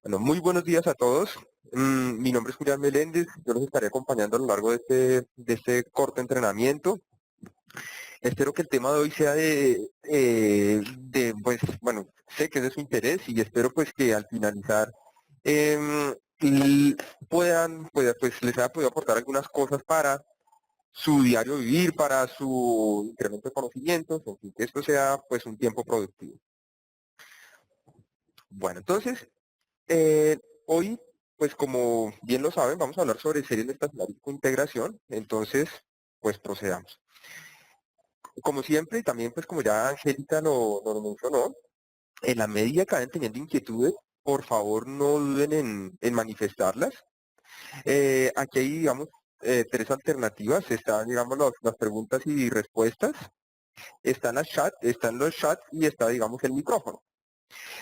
Bueno, muy buenos días a todos. Mi nombre es Julián Meléndez. Yo los estaré acompañando a lo largo de este corto entrenamiento. Espero que el tema de hoy sea pues, bueno, sé que es de su interés y espero pues que al finalizar pues les haya podido aportar algunas cosas para su diario vivir, para su incremento de conocimientos, en fin, que esto sea pues un tiempo productivo. Bueno, entonces, hoy, pues como bien lo saben, vamos a hablar sobre series de estacionarios con integración. Entonces, pues procedamos. Como siempre, y también pues como ya Angélica lo mencionó, en la medida que vayan teniendo inquietudes, por favor no duden en manifestarlas. Aquí hay, digamos, tres alternativas. Están, digamos, las preguntas y respuestas. Están los chats y está, digamos, el micrófono.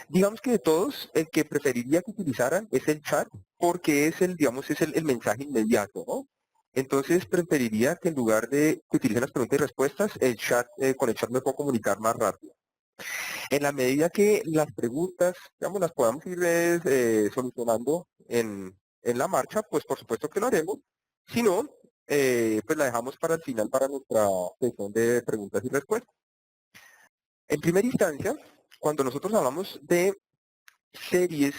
Digamos que de todos, el que preferiría que utilizaran es el chat porque es digamos, es el mensaje inmediato, ¿no? Entonces preferiría que en lugar de que utilicen las preguntas y respuestas, con el chat me puedo comunicar más rápido. En la medida que las preguntas, digamos, las podamos ir solucionando en la marcha, pues por supuesto que lo haremos. Si no, pues la dejamos para el final para nuestra sesión de preguntas y respuestas. En primera instancia, cuando nosotros hablamos de series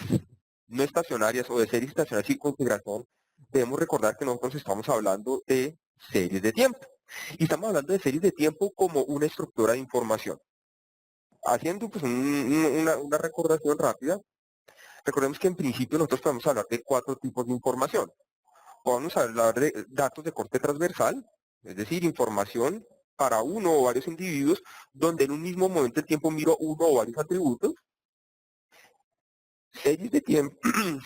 no estacionarias o de series estacionarias sin integración, debemos recordar que nosotros estamos hablando de series de tiempo. Y estamos hablando de series de tiempo como una estructura de información. Haciendo pues una recordación rápida, recordemos que en principio nosotros podemos hablar de 4 tipos de información. Podemos hablar de datos de corte transversal, es decir, información para uno o varios individuos, donde en un mismo momento del tiempo miro uno o varios atributos. Series de tiempo,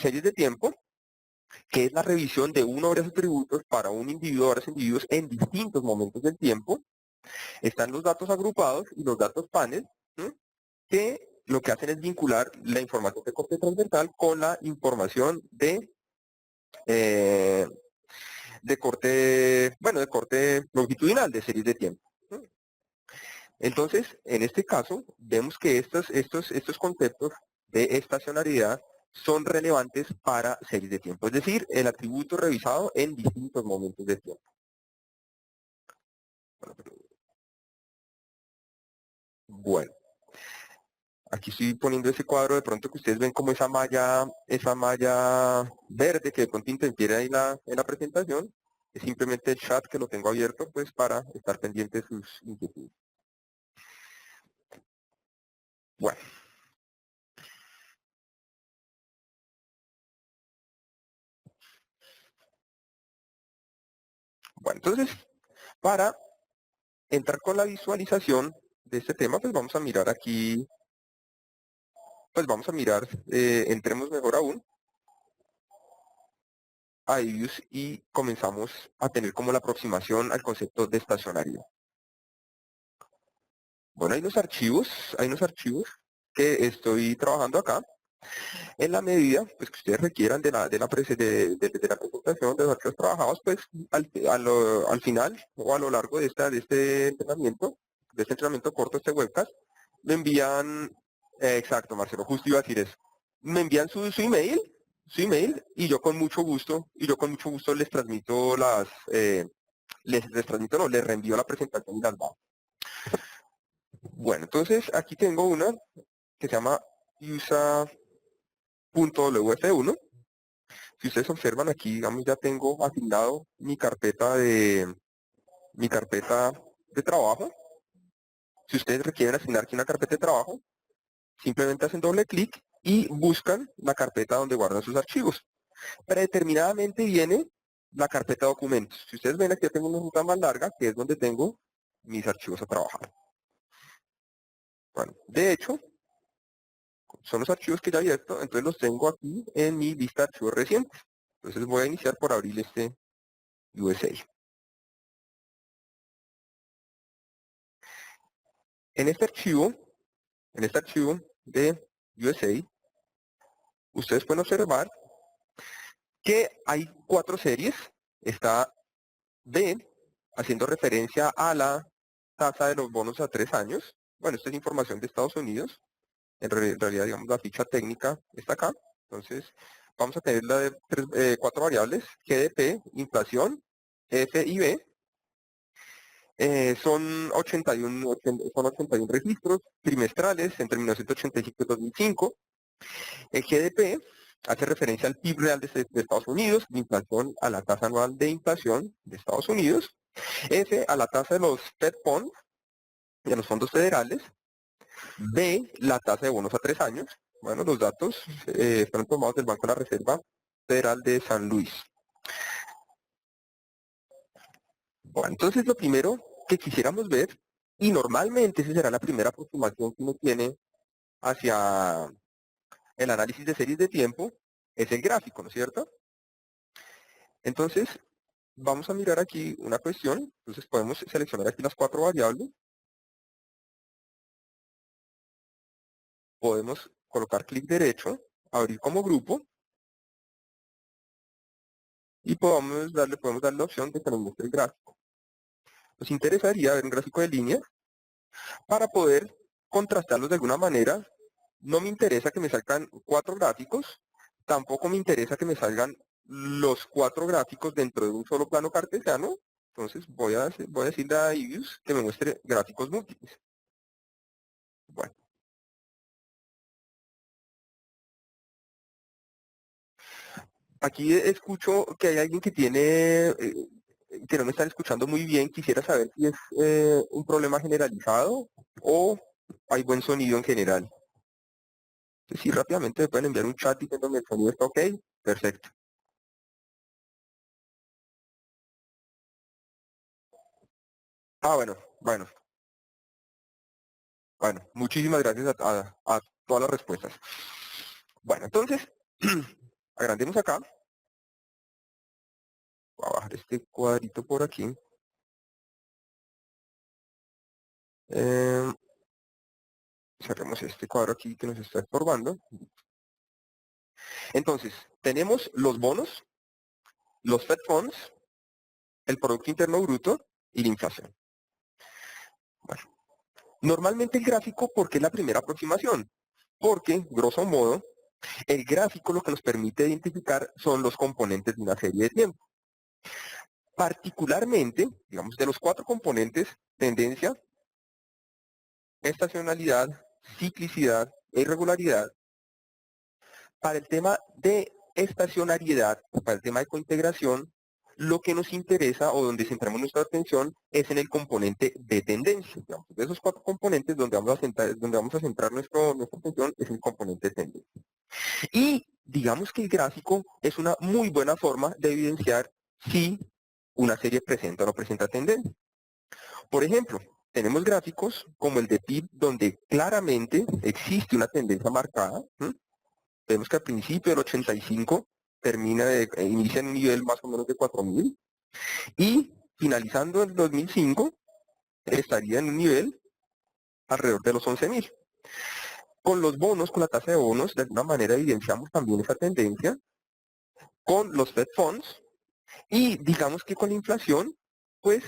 series de tiempo que es la revisión de uno o varios atributos para un individuo o varios individuos en distintos momentos del tiempo. Están los datos agrupados y los datos panel, ¿sí? Que lo que hacen es vincular la información de corte transversal con la información eh, de corte longitudinal de series de tiempo. ¿Sí? Entonces, en este caso, vemos que estos conceptos de estacionalidad son relevantes para series de tiempo, es decir, el atributo revisado en distintos momentos de tiempo. Bueno, aquí estoy poniendo ese cuadro de pronto que ustedes ven como esa malla verde que de pronto interfiere ahí en la presentación. Es simplemente el chat que lo tengo abierto pues para estar pendiente de sus inquietudes. Bueno. Bueno, entonces, para entrar con la visualización de este tema, pues vamos a mirar aquí, entremos mejor aún a IBIUS y comenzamos a tener como la aproximación al concepto de estacionalidad. Bueno, hay unos archivos que estoy trabajando acá. En la medida pues, que ustedes requieran de la presentación de los archivos trabajados, pues al final o a lo largo de este entrenamiento corto, este webcast, me envían, exacto, Marcelo, justo iba a decir eso, me envían su email, y yo con mucho gusto, les transmito no, les reenvío la presentación y las bases. Bueno, entonces aquí tengo una que se llama USA.wf1. Si ustedes observan aquí, digamos, ya tengo asignado mi carpeta de trabajo. Si ustedes requieren asignar aquí una carpeta de trabajo, simplemente hacen doble clic y buscan la carpeta donde guardan sus archivos. Predeterminadamente viene la carpeta de documentos. Si ustedes ven aquí, ya tengo una ruta más larga, que es donde tengo mis archivos a trabajar. Bueno, de hecho, son los archivos que ya he abierto, entonces los tengo aquí en mi lista de archivos recientes. Entonces voy a iniciar por abrir este USA. En este archivo de USA, ustedes pueden observar que hay 4 series. Está B, haciendo referencia a la tasa de los bonos a 3 años. Bueno, esta es información de Estados Unidos. En realidad, digamos, la ficha técnica está acá. Entonces, vamos a tener la de 4 variables, GDP, inflación, F y B. Son 81 registros trimestrales entre 1985 y 2005. El GDP hace referencia al PIB real de Estados Unidos, la inflación a la tasa anual de inflación de Estados Unidos, F a la tasa de los Fed Funds, de los fondos federales, B la tasa de bonos a 3 años. Bueno, los datos fueron tomados del Banco de la Reserva Federal de San Luis. Bueno, entonces lo primero que quisiéramos ver, y normalmente esa será la primera aproximación que uno tiene hacia el análisis de series de tiempo, es el gráfico, ¿no es cierto? Entonces, vamos a mirar aquí una cuestión. Entonces podemos seleccionar aquí las 4 variables. Podemos colocar clic derecho, abrir como grupo, y podemos darle la opción de que nos muestre el gráfico. Nos interesaría ver un gráfico de líneas para poder contrastarlos de alguna manera. No me interesa que me salgan 4 gráficos, tampoco me interesa que me salgan los 4 gráficos dentro de un solo plano cartesiano. Entonces voy a decirle a Ivius que me muestre gráficos múltiples. Bueno, aquí escucho que hay alguien que no me están escuchando muy bien. Quisiera saber si es un problema generalizado o hay buen sonido en general. Si rápidamente me pueden enviar un chat diciéndome el sonido está ok, perfecto. Ah, bueno, muchísimas gracias a todas las respuestas. Bueno, entonces, agrandemos acá. Voy a bajar este cuadrito por aquí. Cerremos este cuadro aquí que nos está estorbando. Entonces, tenemos los bonos, los Fed Funds, el Producto Interno Bruto y la inflación. Bueno, normalmente el gráfico, ¿por qué es la primera aproximación? Porque, grosso modo, el gráfico lo que nos permite identificar son los componentes de una serie de tiempo. Particularmente, digamos, de los 4 componentes, tendencia, estacionalidad, ciclicidad e irregularidad. Para el tema de estacionariedad, para el tema de cointegración, lo que nos interesa o donde centramos nuestra atención es en el componente de tendencia. Digamos, de esos 4 componentes donde vamos a centrar nuestra atención es el componente de tendencia. Y digamos que el gráfico es una muy buena forma de evidenciar si una serie presenta o no presenta tendencia. Por ejemplo, tenemos gráficos como el de PIB donde claramente existe una tendencia marcada. Vemos que al principio del 85 inicia en un nivel más o menos de 4.000 y finalizando el 2005 estaría en un nivel alrededor de los 11.000. Con los bonos, con la tasa de bonos, de alguna manera evidenciamos también esa tendencia con los Fed Funds y digamos que con la inflación, pues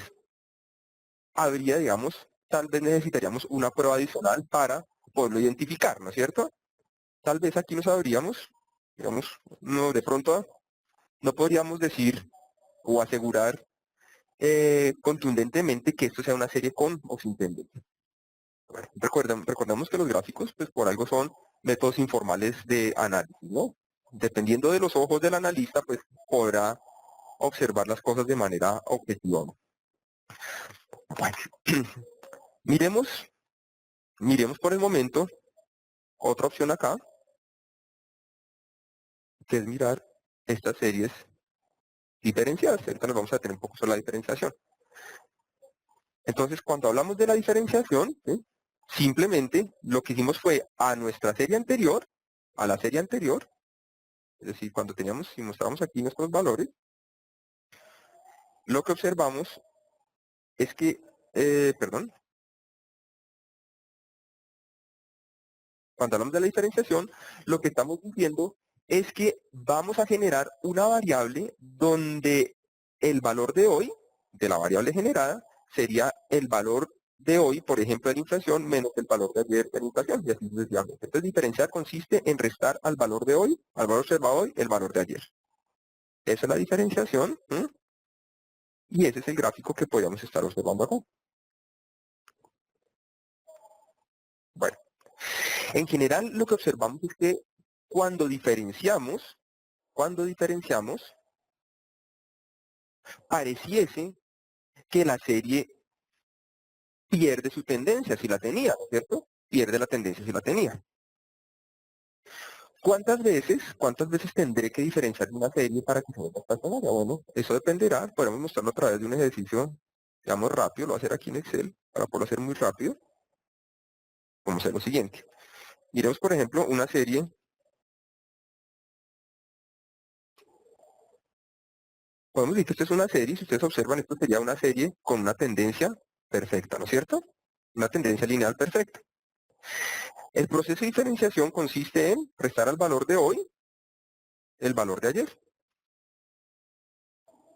habría, digamos, tal vez necesitaríamos una prueba adicional para poderlo identificar, ¿no es cierto? Tal vez aquí no sabríamos, digamos, no, de pronto no podríamos decir o asegurar contundentemente que esto sea una serie con o sin tendencia. Bueno, recordemos que los gráficos, pues por algo son métodos informales de análisis, ¿no? Dependiendo de los ojos del analista, pues podrá observar las cosas de manera objetiva. Bueno, miremos por el momento otra opción acá, que es mirar estas series diferenciadas. Ahorita nos vamos a tener un poco sobre la diferenciación. Entonces, cuando hablamos de la diferenciación, ¿sí? Simplemente lo que hicimos fue a nuestra serie anterior, a la serie anterior, es decir, cuando teníamos, si mostramos aquí nuestros valores, lo que observamos es que, cuando hablamos de la diferenciación, lo que estamos diciendo es que vamos a generar una variable donde el valor de hoy, de la variable generada, sería el valor de hoy, por ejemplo, de la inflación, menos el valor de ayer de la inflación, y así sucesivamente. Entonces, diferenciar consiste en restar al valor de hoy, al valor observado hoy, el valor de ayer. Esa es la diferenciación, ¿m? Y ese es el gráfico que podríamos estar observando acá. Bueno, en general lo que observamos es que cuando diferenciamos, pareciese que la serie pierde su tendencia si la tenía, ¿no es cierto? Pierde la tendencia si la tenía. ¿Cuántas veces tendré que diferenciar una serie para que se vuelva estacionaria? Bueno, eso dependerá, podemos mostrarlo a través de un ejercicio, digamos, rápido, lo voy a hacer aquí en Excel, para poderlo hacer muy rápido. Vamos a hacer lo siguiente. Miremos, por ejemplo, una serie. Podemos decir que esto es una serie, si ustedes observan, esto sería una serie con una tendencia perfecta, ¿no es cierto? Una tendencia lineal perfecta. El proceso de diferenciación consiste en restar al valor de hoy el valor de ayer.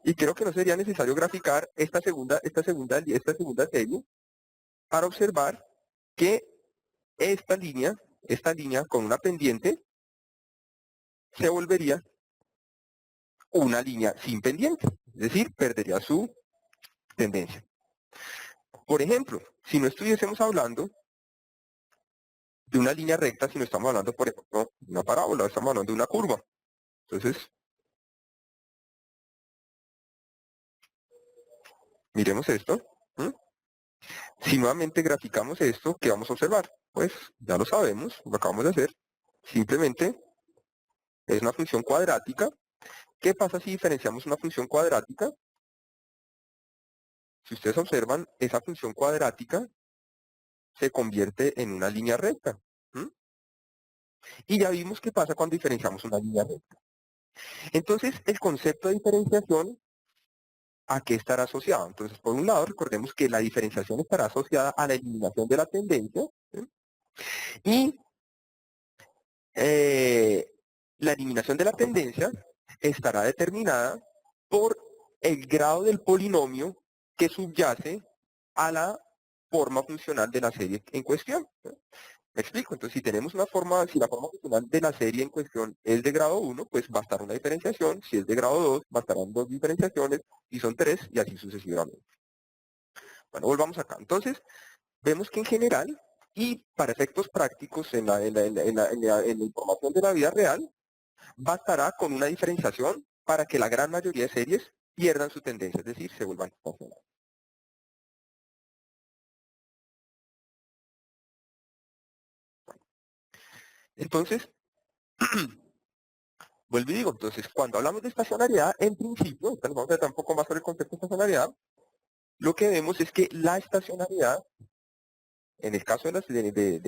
Y creo que no sería necesario graficar esta segunda serie para observar que esta línea con una pendiente, se volvería una línea sin pendiente. Es decir, perdería su tendencia. Por ejemplo, si no estuviésemos hablando de una línea recta, si no estamos hablando, por ejemplo, de una parábola, estamos hablando de una curva. Entonces, miremos esto. ¿Mm? Si nuevamente graficamos esto, ¿qué vamos a observar? Pues ya lo sabemos, lo acabamos de hacer. Simplemente es una función cuadrática. ¿Qué pasa si diferenciamos una función cuadrática? Si ustedes observan, esa función cuadrática se convierte en una línea recta. ¿Mm? Y ya vimos qué pasa cuando diferenciamos una línea recta. Entonces, el concepto de diferenciación, ¿a qué estará asociado? Entonces, por un lado, recordemos que la diferenciación estará asociada a la eliminación de la tendencia. ¿Sí? Y la eliminación de la tendencia estará determinada por el grado del polinomio que subyace a la forma funcional de la serie en cuestión. ¿Sí? ¿Me explico? Entonces, si tenemos si la forma funcional de la serie en cuestión es de grado 1, pues va a estar una diferenciación. Si es de grado 2, va a estar dos diferenciaciones. Y son 3, y así sucesivamente. Bueno, volvamos acá. Entonces, vemos que en general, y para efectos prácticos en la información de la vida real, bastará con una diferenciación para que la gran mayoría de series pierdan su tendencia, es decir, se vuelvan estacionarias. Entonces, vuelvo y digo, entonces, cuando hablamos de estacionariedad, en principio, entonces vamos a ver un poco más sobre el concepto de estacionariedad, lo que vemos es que la estacionariedad, en el caso de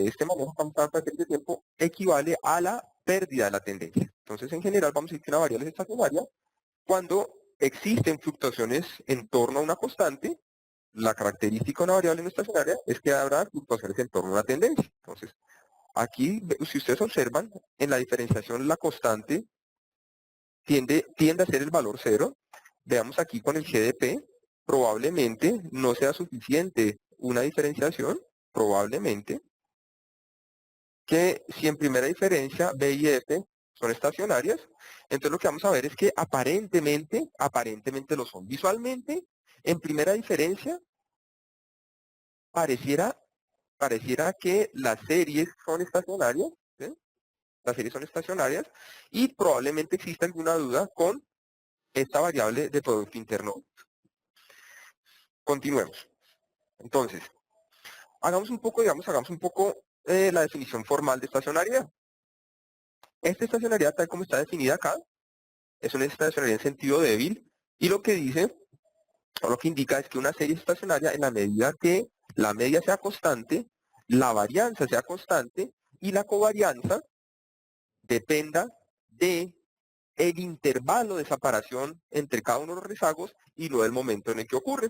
este manejo que vamos a ver de tiempo, equivale a la pérdida de la tendencia. Entonces, en general, vamos a decir que una variable es estacionaria cuando existen fluctuaciones en torno a una constante. La característica de una variable no estacionaria es que habrá fluctuaciones en torno a una tendencia. Entonces, aquí, si ustedes observan, en la diferenciación la constante tiende a ser el valor cero. Veamos aquí con el GDP, probablemente no sea suficiente una diferenciación, probablemente, que si en primera diferencia B y F son estacionarias, entonces lo que vamos a ver es que aparentemente lo son. Visualmente, en primera diferencia, pareciera que las series son estacionarias, ¿sí? Las series son estacionarias y probablemente exista alguna duda con esta variable de Producto Interno. Continuemos. Entonces, hagamos un poco la definición formal de estacionariedad. Esta estacionariedad, tal como está definida acá, es una estacionariedad en sentido débil y lo que dice, o lo que indica es que una serie es estacionaria en la medida que la media sea constante, la varianza sea constante y la covarianza dependa de el intervalo de separación entre cada uno de los rezagos y no del momento en el que ocurre.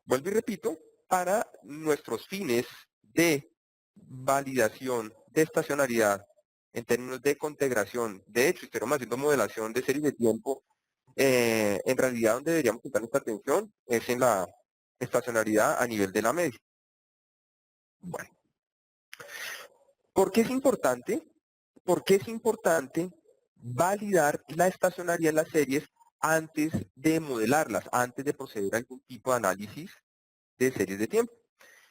Vuelvo y repito, para nuestros fines de validación de estacionalidad en términos de contegración, de hecho, si estamos haciendo modelación de series de tiempo, en realidad donde deberíamos prestar nuestra atención es en la estacionalidad a nivel de la media. Bueno, ¿por qué es importante? ¿Por qué es importante validar la estacionariedad de las series antes de modelarlas, antes de proceder a algún tipo de análisis de series de tiempo?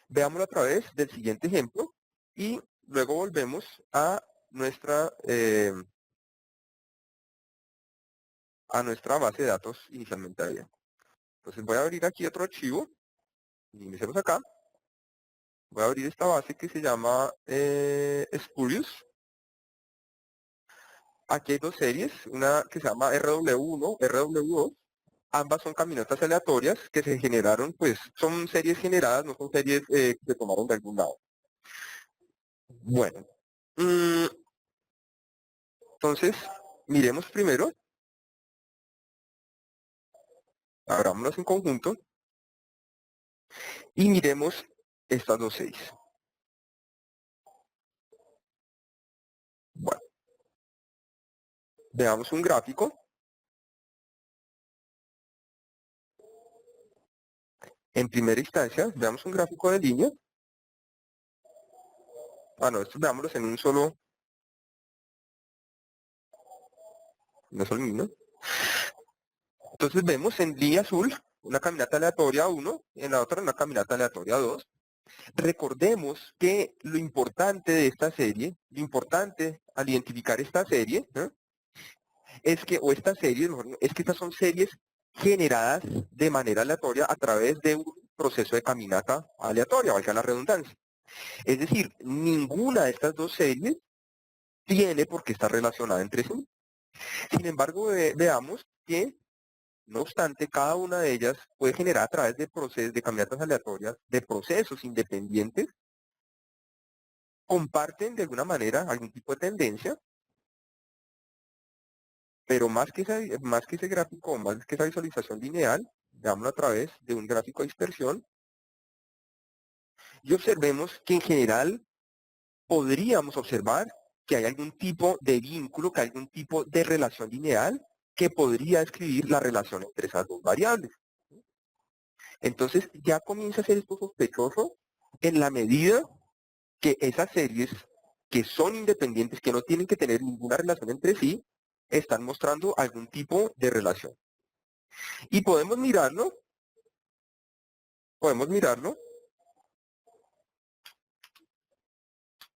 Veámoslo a través del siguiente ejemplo y luego volvemos a nuestra base de datos inicialmente abierta. Entonces voy a abrir aquí otro archivo y iniciamos acá. Voy a abrir esta base que se llama Spurious. Aquí hay dos series, una que se llama RW1, RW2. Ambas son caminatas aleatorias que se generaron, pues son series generadas, no son series que se tomaron de algún lado. Bueno, entonces miremos primero, abrámonos en conjunto y miremos estas dos series. Bueno, veamos un gráfico. En primera instancia, veamos un gráfico de línea. Ah, no, estos veámoslos en un solo, no solo línea. Entonces vemos en línea azul una caminata aleatoria 1, en la otra una caminata aleatoria 2. Recordemos que lo importante de esta serie, lo importante al identificar esta serie, ¿no? Es que, o esta serie, es que estas son series generadas de manera aleatoria a través de un proceso de caminata aleatoria, valga la redundancia. Es decir, ninguna de estas dos series tiene por qué estar relacionada entre sí. Sin embargo, veamos que, no obstante, cada una de ellas puede generar a través de procesos de caminatas aleatorias, de procesos independientes, comparten de alguna manera algún tipo de tendencia, pero más que ese gráfico, más que esa visualización lineal, veámoslo a través de un gráfico de dispersión y observemos que en general podríamos observar que hay algún tipo de vínculo, que hay algún tipo de relación lineal que podría describir la relación entre esas dos variables. Entonces ya comienza a ser esto sospechoso en la medida que esas series que son independientes, que no tienen que tener ninguna relación entre sí, están mostrando algún tipo de relación. Y podemos mirarlo,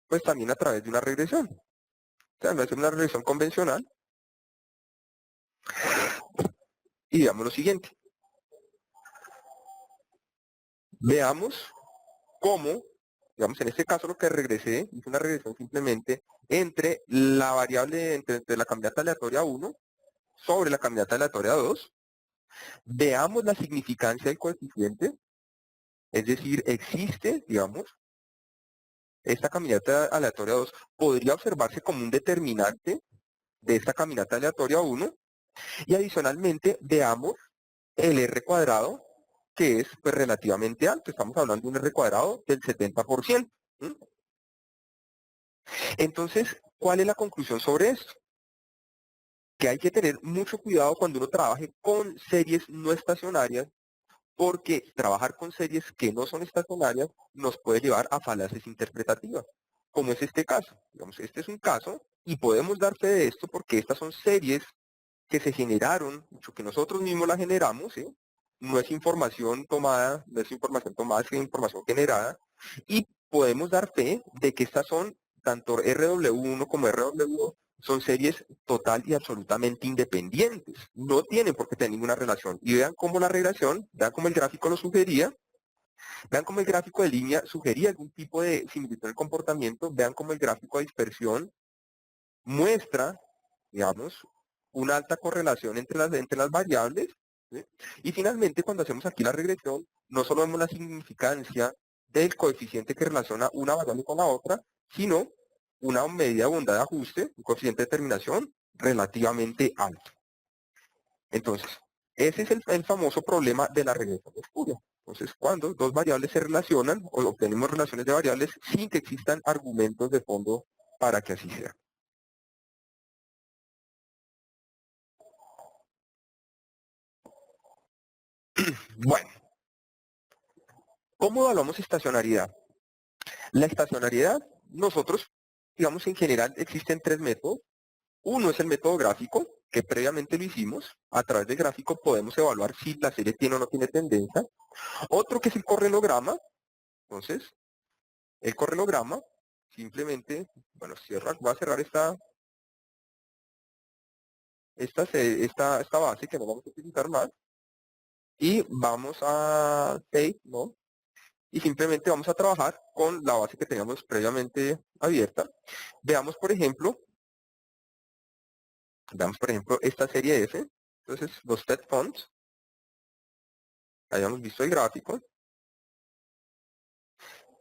pues también a través de una regresión. O sea, no es una regresión convencional. Y veamos lo siguiente. Veamos cómo, digamos, en este caso lo que regresé, hice una regresión simplemente entre la variable, entre la caminata aleatoria 1 sobre la caminata aleatoria 2. Veamos la significancia del coeficiente, es decir, existe, digamos, esta caminata aleatoria 2 podría observarse como un determinante de esta caminata aleatoria 1 y adicionalmente veamos el R cuadrado que es pues, relativamente alto, estamos hablando de un R cuadrado del 70%. ¿Mm? Entonces, ¿cuál es la conclusión sobre esto? Que hay que tener mucho cuidado cuando uno trabaje con series no estacionarias, porque trabajar con series que no son estacionarias nos puede llevar a falacias interpretativas, como es este caso. Digamos, este es un caso y podemos dar fe de esto porque estas son series que se generaron, mucho que nosotros mismos las generamos, ¿sí? No es información tomada, es información generada, y podemos dar fe de que estas son, tanto RW1 como RW2, son series total y absolutamente independientes. No tienen por qué tener ninguna relación. Y vean cómo la relación, vean cómo el gráfico lo sugería, vean cómo el gráfico de línea sugería algún tipo de similitud en el comportamiento, vean cómo el gráfico de dispersión muestra, digamos, una alta correlación entre las variables. ¿Sí? Y finalmente, cuando hacemos aquí la regresión, no solo vemos la significancia del coeficiente que relaciona una variable con la otra, sino una medida de bondad de ajuste, un coeficiente de determinación relativamente alto. Entonces, ese es el famoso problema de la regresión espuria. Entonces, cuando dos variables se relacionan o obtenemos relaciones de variables sin que existan argumentos de fondo para que así sea. Bueno, ¿cómo evaluamos estacionalidad? La estacionariedad, nosotros, digamos, en general existen tres métodos. Uno es el método gráfico, que previamente lo hicimos. A través del gráfico podemos evaluar si la serie tiene o no tiene tendencia. Otro que es el correlograma. Entonces, el correlograma, simplemente, bueno, voy a cerrar esta base que no vamos a utilizar más. Y vamos a save, ¿no? Y simplemente vamos a trabajar con la base que teníamos previamente abierta. Veamos, por ejemplo, esta serie F. Entonces, los Fed Funds. Hayamos visto el gráfico.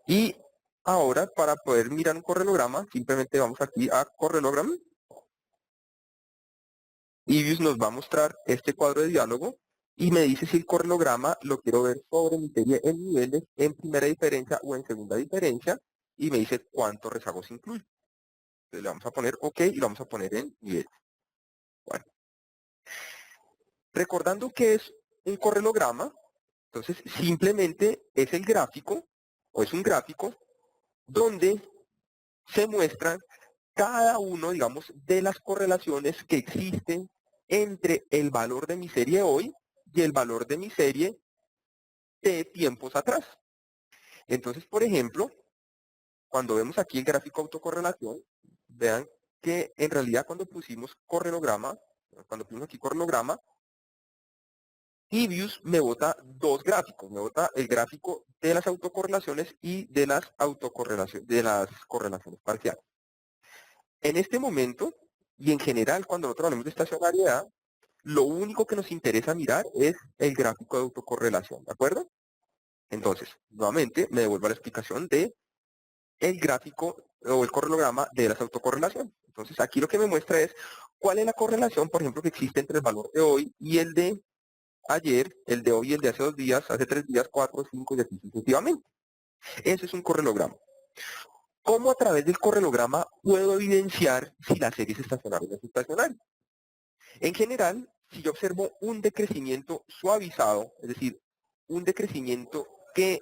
Y ahora, para poder mirar un correlograma, simplemente vamos aquí a Correlogram. Y Views nos va a mostrar este cuadro de diálogo y me dice si el correlograma lo quiero ver sobre mi serie en niveles, en primera diferencia o en segunda diferencia, y me dice cuántos rezagos incluye. Entonces le vamos a poner OK y lo vamos a poner en niveles. Bueno. Recordando que es un correlograma, entonces simplemente es el gráfico, o es un gráfico, donde se muestran cada uno, digamos, de las correlaciones que existen entre el valor de mi serie hoy y el valor de mi serie de tiempos atrás. Entonces, por ejemplo, cuando vemos aquí el gráfico autocorrelación, vean que en realidad cuando pusimos correlograma, cuando pusimos aquí correlograma, eViews me bota dos gráficos, me bota el gráfico de las autocorrelaciones y de las correlaciones parciales. En este momento, y en general cuando nosotros hablamos de estacionariedad, lo único que nos interesa mirar es el gráfico de autocorrelación, ¿de acuerdo? Entonces, nuevamente me devuelvo a la explicación de el gráfico o el correlograma de las autocorrelaciones. Entonces, aquí lo que me muestra es cuál es la correlación, por ejemplo, que existe entre el valor de hoy y el de ayer, el de hoy y el de hace 2 días, hace 3 días, 4, 5 y así sucesivamente. Ese es un correlograma. ¿Cómo a través del correlograma puedo evidenciar si la serie es estacionaria o no es estacionaria? En general, si yo observo un decrecimiento suavizado, es decir, un decrecimiento que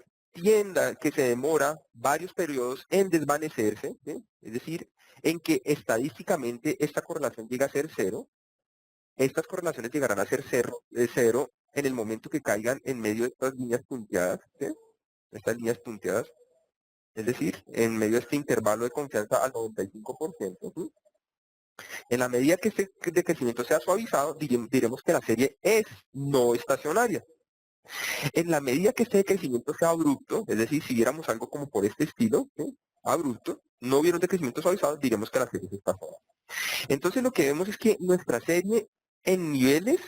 que se demora varios periodos en desvanecerse, ¿sí? Es decir, en que estadísticamente esta correlación llega a ser cero, estas correlaciones llegarán a ser cero en el momento que caigan en medio de estas líneas punteadas, ¿sí? Estas líneas punteadas, es decir, en medio de este intervalo de confianza al 95%. ¿Sí? En la medida que este decrecimiento sea suavizado, diremos que la serie es no estacionaria. En la medida que este decrecimiento sea abrupto, es decir, si viéramos algo como por este estilo, ¿sí? Abrupto, no hubiera un decrecimiento suavizado, diremos que la serie es estacionaria. Entonces lo que vemos es que nuestra serie en niveles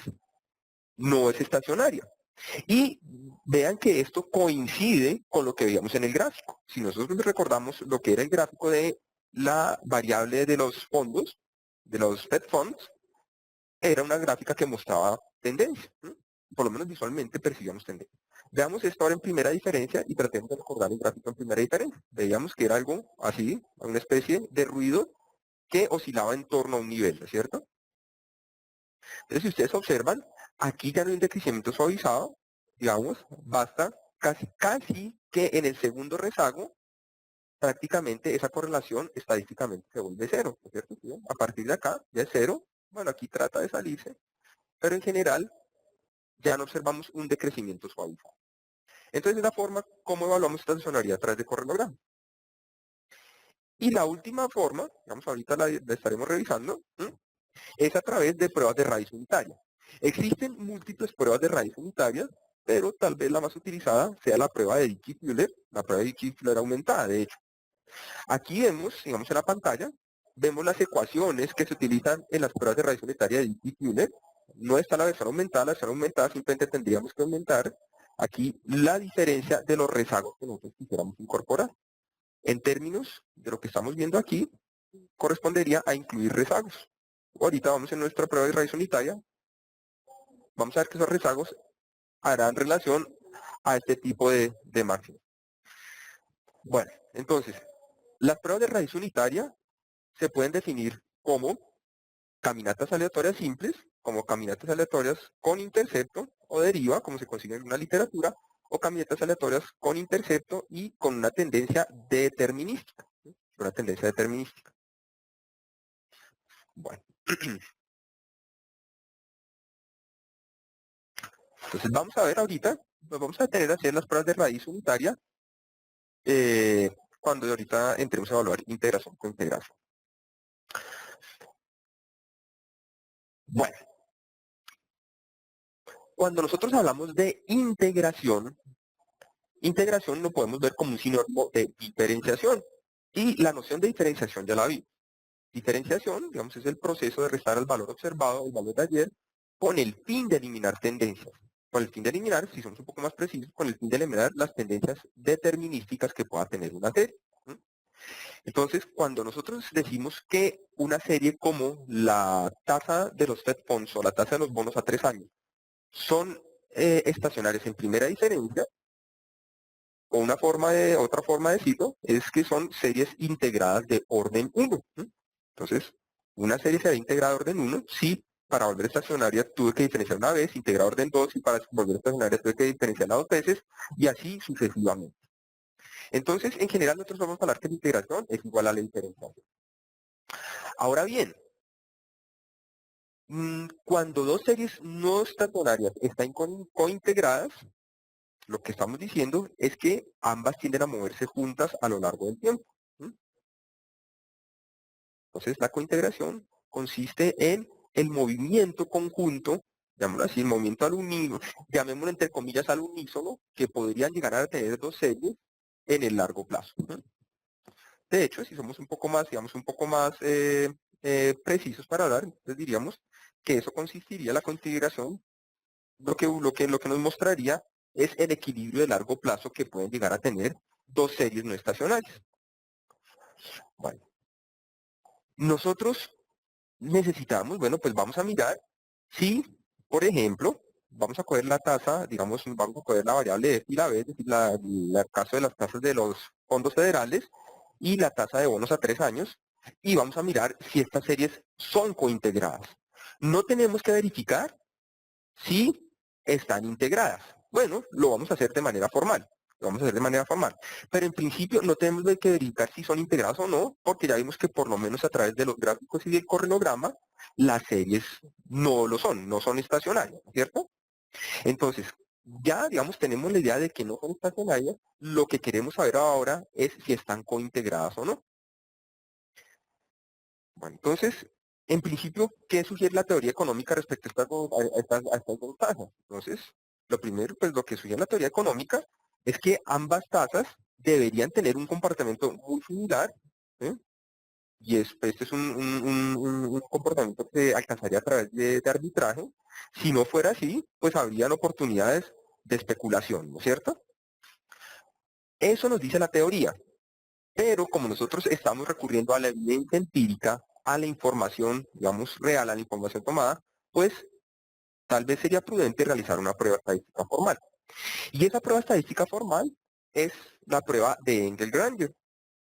no es estacionaria. Y vean que esto coincide con lo que veíamos en el gráfico. Si nosotros recordamos lo que era el gráfico de la variable de los fondos, de los Fed Funds, era una gráfica que mostraba tendencia. ¿Sí? Por lo menos visualmente percibíamos tendencia. Veamos esto ahora en primera diferencia y tratemos de recordar el gráfico en primera diferencia. Veíamos que era algo así, una especie de ruido que oscilaba en torno a un nivel, ¿no es cierto? Entonces, si ustedes observan, aquí ya no hay un decrecimiento suavizado, digamos, basta casi que en el segundo rezago, prácticamente esa correlación estadísticamente se vuelve cero, ¿no es cierto? ¿Sí? A partir de acá ya es cero, bueno, aquí trata de salirse, pero en general ya no observamos un decrecimiento suavizado. Entonces, es la forma como evaluamos estacionariedad a través de correlograma. Y la última forma, digamos, ahorita la estaremos revisando, ¿sí? Es a través de pruebas de raíz unitaria. Existen múltiples pruebas de raíz unitarias, pero tal vez la más utilizada sea la prueba de Dickey-Fuller, la prueba de Dickey-Fuller aumentada, de hecho. Aquí vemos, digamos en la pantalla, vemos las ecuaciones que se utilizan en las pruebas de raíz unitaria de Dickey-Fuller. No está la versión aumentada simplemente tendríamos que aumentar aquí la diferencia de los rezagos que nosotros quisiéramos incorporar. En términos de lo que estamos viendo aquí, correspondería a incluir rezagos. Ahorita vamos en nuestra prueba de raíz unitaria, vamos a ver que esos rezagos harán relación a este tipo de máximo. Bueno, entonces, las pruebas de raíz unitaria se pueden definir como caminatas aleatorias simples, como caminatas aleatorias con intercepto o deriva, como se consigue en una literatura, o caminetas aleatorias con intercepto y con una tendencia determinística. ¿Sí? Una tendencia determinística. Bueno. Entonces vamos a ver ahorita, nos vamos a detener a hacer las pruebas de raíz unitaria cuando ahorita entremos a evaluar integración con integración. Bueno, cuando nosotros hablamos de integración, integración lo podemos ver como un sinónimo de diferenciación. Y la noción de diferenciación ya la vi. Diferenciación, digamos, es el proceso de restar el valor observado, el valor de ayer, con el fin de eliminar tendencias. Con el fin de eliminar, si somos un poco más precisos, con el fin de eliminar las tendencias determinísticas que pueda tener una serie. Entonces, cuando nosotros decimos que una serie como la tasa de los Fed Funds o la tasa de los bonos a 3 años son estacionarias en primera diferencia, o otra forma de decirlo es que son series integradas de orden 1. Entonces, una serie será integrada de orden 1 si para volver estacionaria tuve que diferenciar una vez, integrar orden 2 y para volver estacionaria tuve que diferenciarla 2 veces y así sucesivamente. Entonces, en general, nosotros vamos a hablar que la integración es igual a la diferenciación. Ahora bien, cuando dos series no estacionarias están cointegradas, lo que estamos diciendo es que ambas tienden a moverse juntas a lo largo del tiempo. Entonces, la cointegración consiste en el movimiento conjunto, llamémoslo así, el movimiento al unísono, llamémoslo entre comillas al unísono, que podrían llegar a tener dos series en el largo plazo. De hecho, si somos un poco más, digamos, un poco más precisos para hablar, entonces diríamos que eso consistiría, la cointegración, lo que nos mostraría es el equilibrio de largo plazo que pueden llegar a tener dos series no estacionarias. Bueno, nosotros necesitamos, bueno, pues vamos a mirar si, por ejemplo, vamos a coger la tasa, digamos, vamos a coger la variable F y la B, es decir, el caso de las tasas de los fondos federales y la tasa de bonos a 3 años, y vamos a mirar si estas series son cointegradas. No tenemos que verificar si están integradas. Bueno, lo vamos a hacer de manera formal. Lo vamos a hacer de manera formal. Pero en principio no tenemos que verificar si son integradas o no, porque ya vimos que por lo menos a través de los gráficos y del correlograma, las series no lo son, no son estacionarias, ¿cierto? Entonces, ya, digamos, tenemos la idea de que no son estacionarias. Lo que queremos saber ahora es si están cointegradas o no. Bueno, entonces, en principio, ¿qué sugiere la teoría económica respecto a estas dos tasas? Entonces, lo primero, pues lo que sugiere la teoría económica es que ambas tasas deberían tener un comportamiento muy similar, ¿sí? Y este es un comportamiento que se alcanzaría a través de arbitraje. Si no fuera así, pues habrían oportunidades de especulación, ¿no es cierto? Eso nos dice la teoría. Pero como nosotros estamos recurriendo a la evidencia empírica, a la información, digamos, real, a la información tomada, pues tal vez sería prudente realizar una prueba estadística formal. Y esa prueba estadística formal es la prueba de Engel-Granger.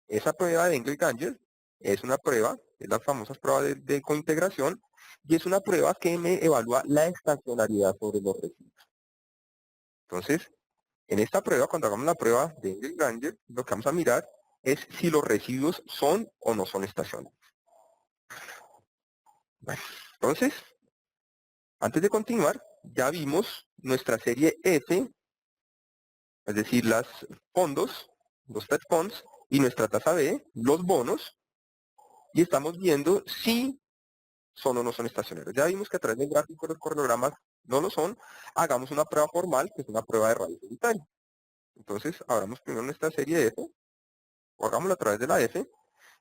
Esa prueba de Engel-Granger es una prueba, es la famosa prueba de cointegración, y es una prueba que me evalúa la estacionariedad sobre los residuos. Entonces, en esta prueba, cuando hagamos la prueba de Engel-Granger, lo que vamos a mirar es si los residuos son o no son estacionarios. Bueno, entonces, antes de continuar, ya vimos nuestra serie F, es decir, los fondos, los Fed Funds, y nuestra tasa B, los bonos, y estamos viendo si son o no son estacionarios. Ya vimos que a través del gráfico de los cronogramas no lo son. Hagamos una prueba formal, que es una prueba de raíz unitaria. Entonces, abramos primero nuestra serie F, o hagámoslo a través de la F,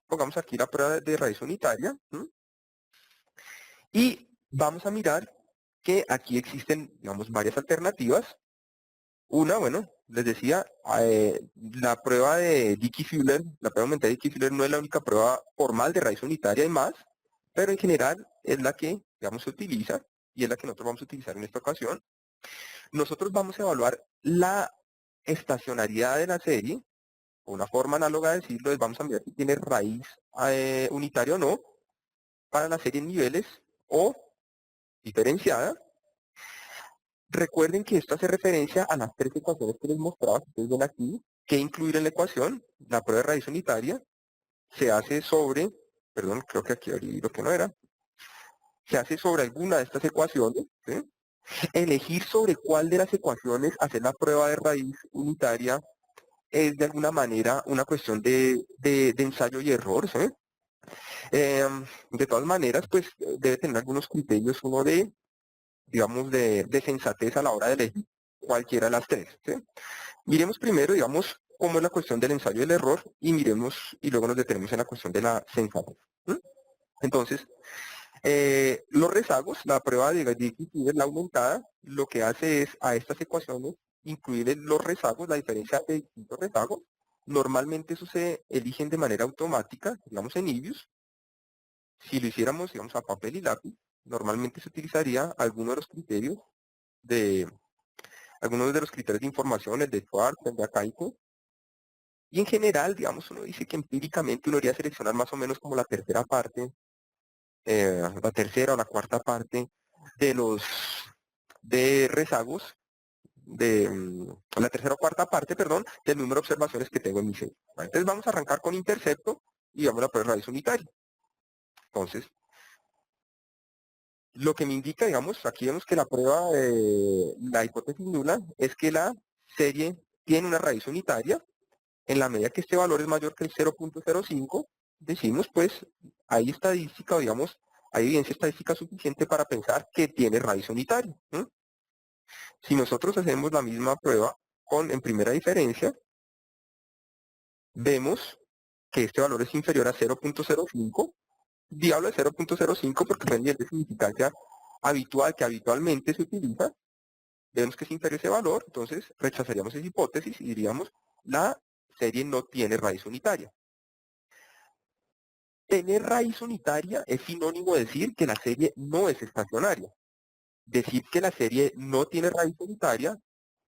pongamos aquí la prueba de raíz unitaria, y vamos a mirar que aquí existen, digamos, varias alternativas. Una, bueno, les decía, la prueba de Dickey-Fuller, la prueba mental de Dickey-Fuller no es la única prueba formal de raíz unitaria, hay más, pero en general es la que, digamos, se utiliza y es la que nosotros vamos a utilizar en esta ocasión. Nosotros vamos a evaluar la estacionariedad de la serie, o una forma análoga de decirlo es vamos a mirar si tiene raíz unitaria o no, para la serie en niveles o diferenciada, Recuerden que esto hace referencia a las tres ecuaciones que les mostraba, que ustedes ven aquí, que incluir en la ecuación. La prueba de raíz unitaria se hace sobre, perdón, creo que aquí abrí lo que no era, se hace sobre alguna de estas ecuaciones, ¿sí? Elegir sobre cuál de las ecuaciones hacer la prueba de raíz unitaria es de alguna manera una cuestión de ensayo y error, ¿sí? De todas maneras, pues debe tener algunos criterios, uno de, digamos, de sensatez a la hora de elegir cualquiera de las tres, ¿sí? Miremos primero, digamos, cómo es la cuestión del ensayo y el error y miremos, y luego nos detenemos en la cuestión de la sensatez. ¿Sí? Entonces, los rezagos, la prueba de Dirichlet, la aumentada, lo que hace es a estas ecuaciones incluir los rezagos, la diferencia de distintos rezagos. Normalmente eso se eligen de manera automática, digamos en IBIUS. Si lo hiciéramos, digamos, a papel y lápiz, normalmente se utilizaría alguno de los criterios de información, el de Schwartz, el de Akaico. Y en general, digamos, uno dice que empíricamente uno debería seleccionar más o menos como la tercera parte, la tercera o la cuarta parte de los rezagos, la tercera o cuarta parte, perdón, del número de observaciones que tengo en mi serie. ¿Vale? Entonces vamos a arrancar con intercepto y vamos a poner raíz unitaria. Entonces, lo que me indica, digamos, aquí vemos que la prueba de la hipótesis nula es que la serie tiene una raíz unitaria. En la medida que este valor es mayor que el 0.05, decimos, pues, hay estadística, o digamos, hay evidencia estadística suficiente para pensar que tiene raíz unitaria. Si nosotros hacemos la misma prueba en primera diferencia, vemos que este valor es inferior a 0.05. Diablo de 0.05 porque fue el nivel de significancia habitual que habitualmente se utiliza. Vemos que es inferior ese valor, entonces rechazaríamos esa hipótesis y diríamos la serie no tiene raíz unitaria. Tener raíz unitaria es sinónimo de decir que la serie no es estacionaria. Decir que la serie no tiene raíz unitaria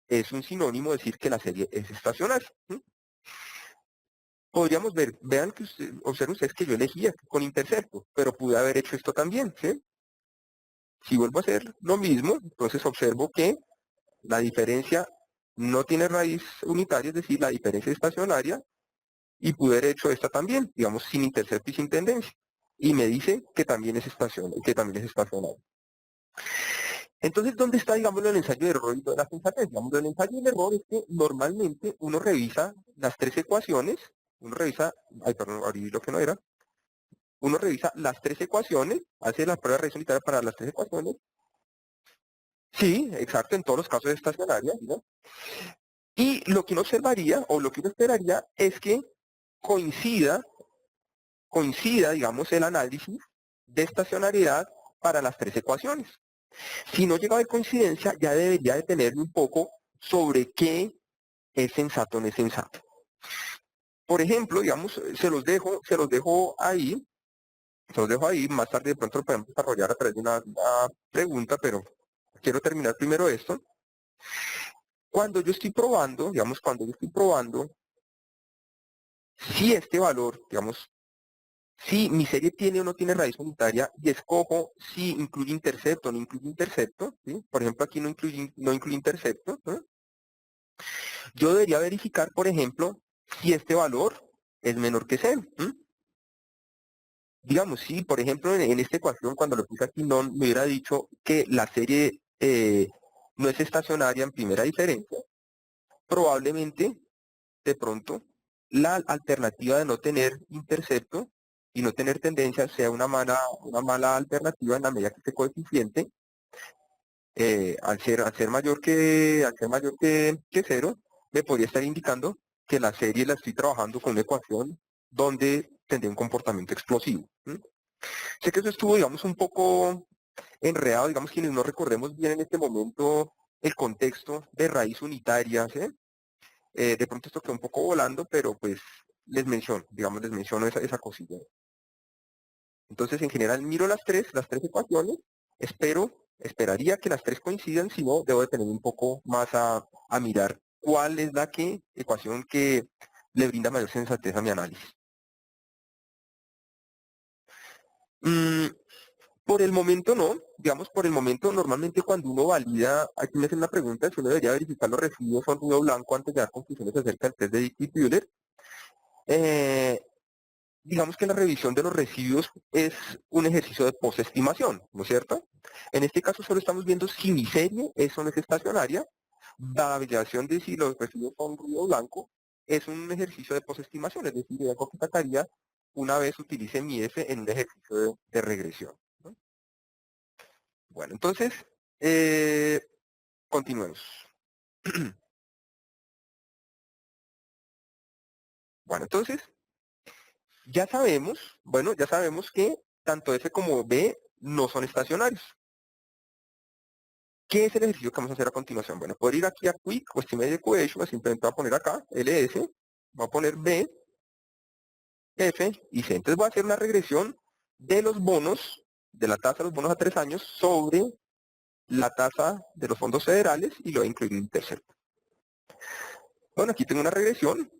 es un sinónimo de decir que la serie es estacionaria. Podríamos ver, vean que observen ustedes que yo elegí con intercepto, pero pude haber hecho esto también, ¿sí? Si vuelvo a hacer lo mismo, entonces observo que la diferencia no tiene raíz unitaria, es decir, la diferencia es estacionaria, y pude haber hecho esta también, digamos, sin intercepto y sin tendencia. Y me dice que también es estacionario. Entonces, ¿dónde está, digamos, el ensayo de error y toda la sensatez? Digamos, el ensayo de error es que normalmente uno revisa las tres ecuaciones, uno revisa, ay, perdón, abrí lo que no era, uno revisa las tres ecuaciones, hace la prueba de raíz unitaria para las tres ecuaciones. Sí, exacto, en todos los casos es estacionaria, ¿no? Y lo que uno observaría, o lo que uno esperaría, es que coincida, digamos, el análisis de estacionariedad para las tres ecuaciones. Si no llega a haber coincidencia, ya debería detenerme un poco sobre qué es sensato o no es sensato. Por ejemplo, digamos, se los dejo ahí, más tarde de pronto lo podemos desarrollar a través de una pregunta, pero quiero terminar primero esto. Cuando yo estoy probando, digamos, si este valor, digamos, si mi serie tiene o no tiene raíz unitaria y escojo si incluye intercepto o no incluye intercepto, ¿sí? Por ejemplo, aquí no incluye intercepto, ¿sí? Yo debería verificar, por ejemplo, si este valor es menor que 0. Digamos, si, por ejemplo, en esta ecuación, cuando lo puse aquí, no me hubiera dicho que la serie no es estacionaria en primera diferencia, probablemente, de pronto, la alternativa de no tener intercepto y no tener tendencia sea una mala alternativa en la medida que este coeficiente, al ser mayor que 0, me podría estar indicando que la serie la estoy trabajando con una ecuación donde tendría un comportamiento explosivo. Sé que eso estuvo, digamos, un poco enredado, digamos, quienes no recordemos bien en este momento el contexto de raíz unitaria, ¿sí? De pronto esto quedó un poco volando, pero pues les menciono esa cosilla. Entonces, en general, miro las tres ecuaciones, esperaría que las tres coincidan, si no, debo de tener un poco más a mirar cuál es la ecuación que le brinda mayor sensatez a mi análisis. Por el momento no, digamos, por el momento normalmente cuando uno valida, aquí me hacen una pregunta si uno debería verificar los residuos son ruido blanco antes de dar conclusiones acerca del test de Dickey-Buehler. Digamos que la revisión de los residuos es un ejercicio de posestimación, ¿no es cierto? En este caso solo estamos viendo si mi serie es o no es estacionaria. La validación de si los residuos son ruido blanco es un ejercicio de posestimación, es decir, algo que sacaría una vez utilice mi F en un ejercicio de regresión, ¿no? Bueno, entonces, continuemos. Bueno, entonces, ya sabemos que tanto F como B no son estacionarios. ¿Qué es el ejercicio que vamos a hacer a continuación? Bueno, puedo ir aquí a Quick o Estimate Equation, simplemente voy a poner acá LS, voy a poner B, F y C. Entonces voy a hacer una regresión de los bonos, de la tasa de los bonos a 3 años sobre la tasa de los fondos federales y lo voy a incluir en Intercept. Bueno, aquí tengo una regresión,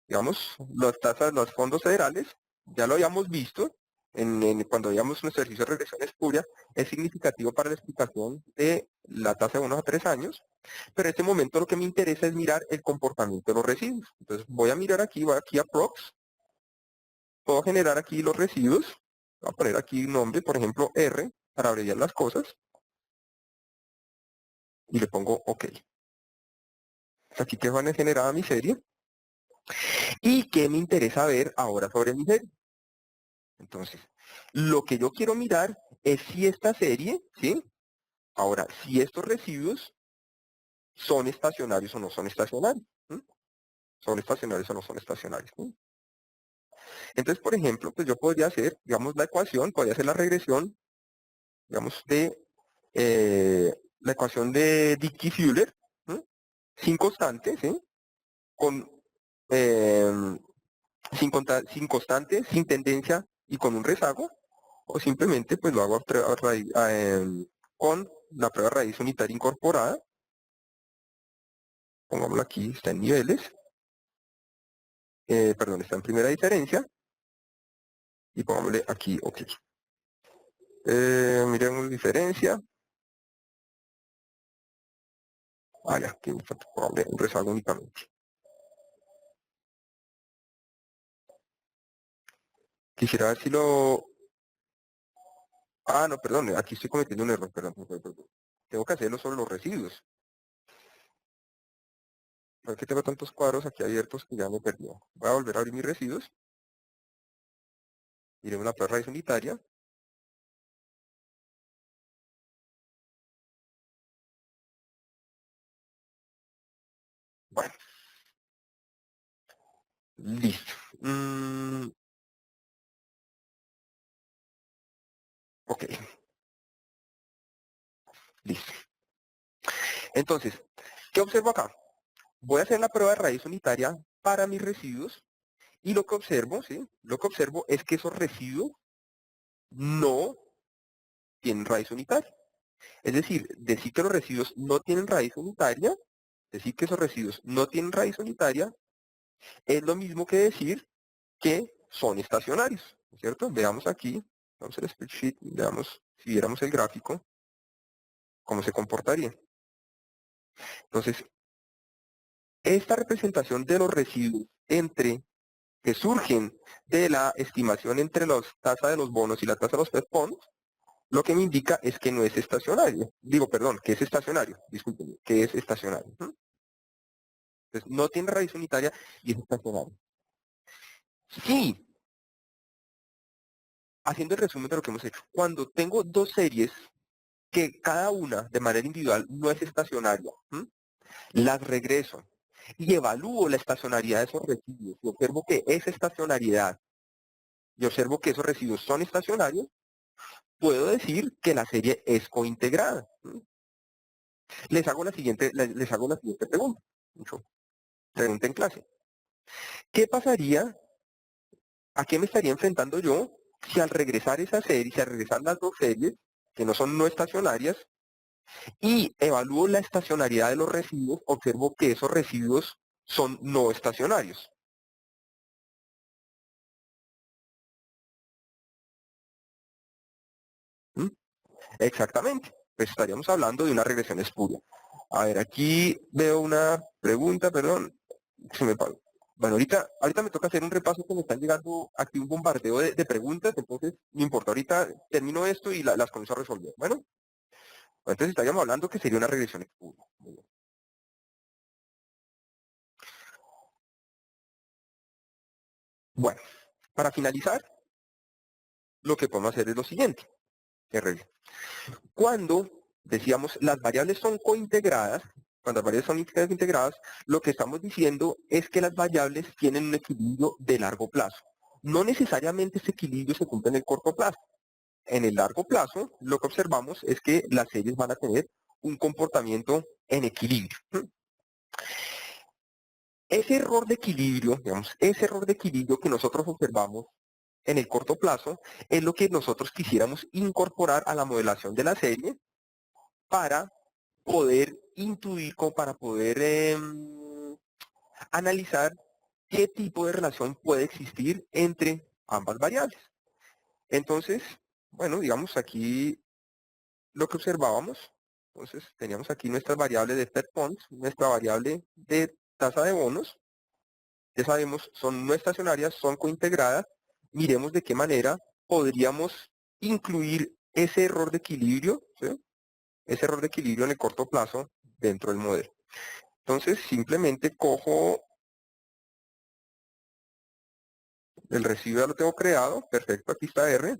digamos, las tasas de los fondos federales, ya lo habíamos visto cuando veíamos nuestro ejercicio de regresión espuria, es significativo para la explicación de la tasa de bonos a 3 años, pero en este momento lo que me interesa es mirar el comportamiento de los residuos. Entonces voy a mirar aquí, voy aquí a Prox, puedo generar aquí los residuos, voy a poner aquí un nombre, por ejemplo R, para abreviar las cosas, y le pongo OK. Aquí quedó generada mi serie. ¿Y qué me interesa ver ahora sobre mi serie? Entonces, lo que yo quiero mirar es si esta serie, ¿sí? Ahora, si estos residuos son estacionarios o no son estacionarios. ¿Sí? Son estacionarios o no son estacionarios. ¿Sí? Entonces, por ejemplo, pues yo podría hacer, digamos, la ecuación, podría hacer la regresión, digamos, de la ecuación de Dickey-Fuller, ¿sí? Sin constante, ¿sí? Con, eh, sin constante, sin tendencia y con un rezago, o simplemente pues lo hago con la prueba de raíz unitaria incorporada, pongámoslo aquí, está en niveles, perdón, está en primera diferencia, y pongámosle aquí OK. Miremos diferencia, ya, aquí me falta pongámosle un rezago únicamente. Quisiera ver si lo... no, perdón, aquí estoy cometiendo un error, perdón. Tengo que hacerlo sobre los residuos. ¿Por qué tengo tantos cuadros aquí abiertos que ya me perdí? Voy a volver a abrir mis residuos. Miremos la prueba de raíz unitaria. Bueno, listo. OK, listo. Entonces, ¿qué observo acá? Voy a hacer la prueba de raíz unitaria para mis residuos y lo que observo, ¿sí? Lo que observo es que esos residuos no tienen raíz unitaria. Es decir que los residuos no tienen raíz unitaria, decir que esos residuos no tienen raíz unitaria, es lo mismo que decir que son estacionarios, ¿no es cierto? Veamos aquí, vamos al spreadsheet, veamos, si viéramos el gráfico, cómo se comportaría. Entonces, esta representación de los residuos que surgen de la estimación entre la tasa de los bonos y la tasa de los Fed Funds, lo que me indica es que no es estacionario. Digo, perdón, que es estacionario, discúlpenme, que es estacionario. Entonces, no tiene raíz unitaria y es estacionario. Sí, haciendo el resumen de lo que hemos hecho, cuando tengo dos series que cada una de manera individual no es estacionaria, las regreso y evalúo la estacionalidad de esos residuos y observo que esa estacionalidad y observo que esos residuos son estacionarios, puedo decir que la serie es cointegrada. Les hago la siguiente pregunta. Pregunta en clase. ¿Qué pasaría, a qué me estaría enfrentando yo si al regresar esa serie, si al regresar las dos series, que no son no estacionarias, y evalúo la estacionariedad de los residuos, observo que esos residuos son no estacionarios? Exactamente, pues estaríamos hablando de una regresión espuria. A ver, aquí veo una pregunta, perdón, se me paró. Bueno, ahorita me toca hacer un repaso que me están llegando aquí un bombardeo de preguntas, entonces no importa, ahorita termino esto y las comienzo a resolver. Bueno, entonces estaríamos hablando que sería una regresión espuria. Muy bien. Bueno, para finalizar, lo que podemos hacer es lo siguiente. Cuando, decíamos, las variables son cointegradas, cuando las variables son integradas, lo que estamos diciendo es que las variables tienen un equilibrio de largo plazo. No necesariamente ese equilibrio se cumple en el corto plazo. En el largo plazo, lo que observamos es que las series van a tener un comportamiento en equilibrio. Ese error de equilibrio, digamos, ese error de equilibrio que nosotros observamos en el corto plazo es lo que nosotros quisiéramos incorporar a la modelación de la serie para poder intuir, como para poder analizar qué tipo de relación puede existir entre ambas variables. Entonces, bueno, digamos aquí lo que observábamos, entonces teníamos aquí nuestras variables de Fed Funds, nuestra variable de tasa de bonos, ya sabemos, son no estacionarias, son cointegradas, miremos de qué manera podríamos incluir ese error de equilibrio, ¿sí? Ese error de equilibrio en el corto plazo dentro del modelo. Entonces simplemente cojo el residuo, ya lo tengo creado, perfecto, aquí está R,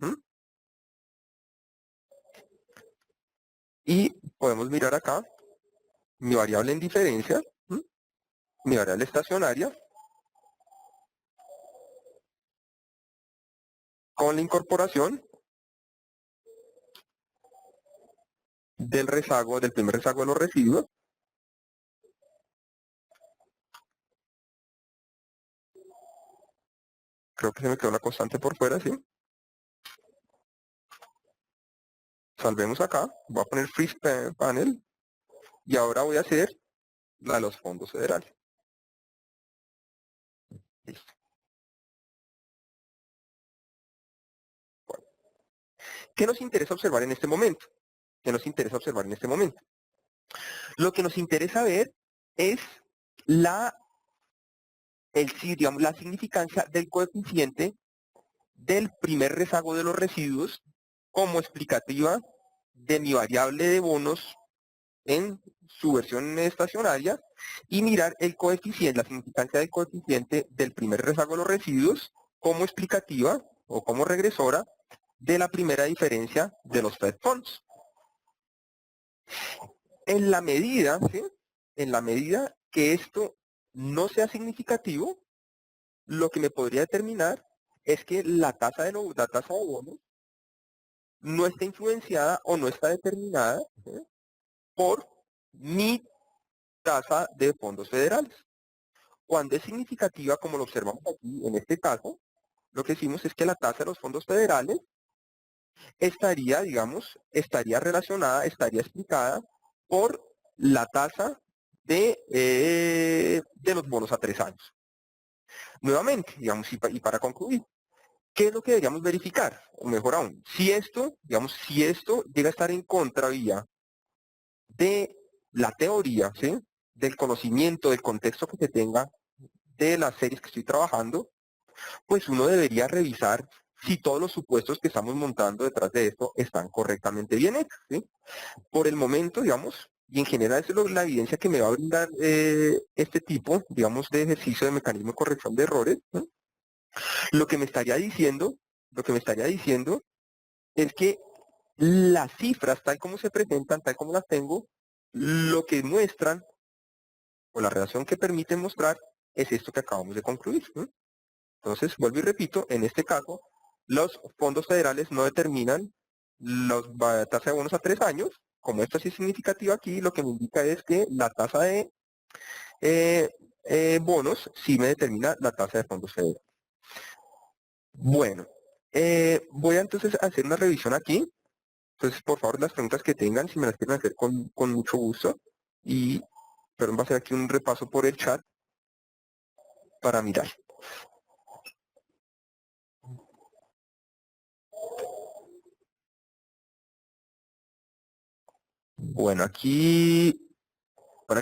y podemos mirar acá mi variable en diferencia, mi variable estacionaria, con la incorporación del rezago, del primer rezago de los residuos, creo que se me quedó la constante por fuera, ¿sí? Salvemos acá, voy a poner Freeze Panel, y ahora voy a hacer la de los fondos federales. Listo. Bueno, ¿qué nos interesa observar en este momento? ¿Qué nos interesa observar en este momento? Lo que nos interesa ver es la, digamos, la significancia del coeficiente del primer rezago de los residuos como explicativa de mi variable de bonos en su versión estacionaria y mirar el coeficiente, la significancia del coeficiente del primer rezago de los residuos como explicativa o como regresora de la primera diferencia de los Fed Funds. En la medida, ¿sí? En la medida que esto no sea significativo, lo que me podría determinar es que la tasa la tasa de bonos no está influenciada o no está determinada, ¿sí? Por mi tasa de fondos federales. Cuando es significativa, como lo observamos aquí en este caso, lo que decimos es que la tasa de los fondos federales estaría, digamos, estaría relacionada, estaría explicada por la tasa de los bonos a 3 años. Nuevamente, digamos, y para concluir, ¿qué es lo que deberíamos verificar? O mejor aún, si esto, digamos, si esto llega a estar en contravía de la teoría, ¿sí? Del conocimiento, del contexto que se tenga de las series que estoy trabajando, pues uno debería revisar si todos los supuestos que estamos montando detrás de esto están correctamente bien hechos, ¿sí? Por el momento, digamos, y en general es la evidencia que me va a brindar este tipo, digamos, de ejercicio de mecanismo de corrección de errores, ¿no? Lo que me estaría diciendo, lo que me estaría diciendo es que las cifras, tal como se presentan, tal como las tengo, lo que muestran, o la relación que permiten mostrar, es esto que acabamos de concluir, ¿no? Entonces, vuelvo y repito, en este caso, los fondos federales no determinan la tasa de bonos a 3 años. Como esto sí es significativo aquí, lo que me indica es que la tasa de eh, bonos sí me determina la tasa de fondos federales. Bueno, voy a entonces hacer una revisión aquí. Entonces, por favor, las preguntas que tengan, si me las quieren hacer con mucho gusto. Y, perdón, va a hacer aquí un repaso por el chat para mirar. Bueno, aquí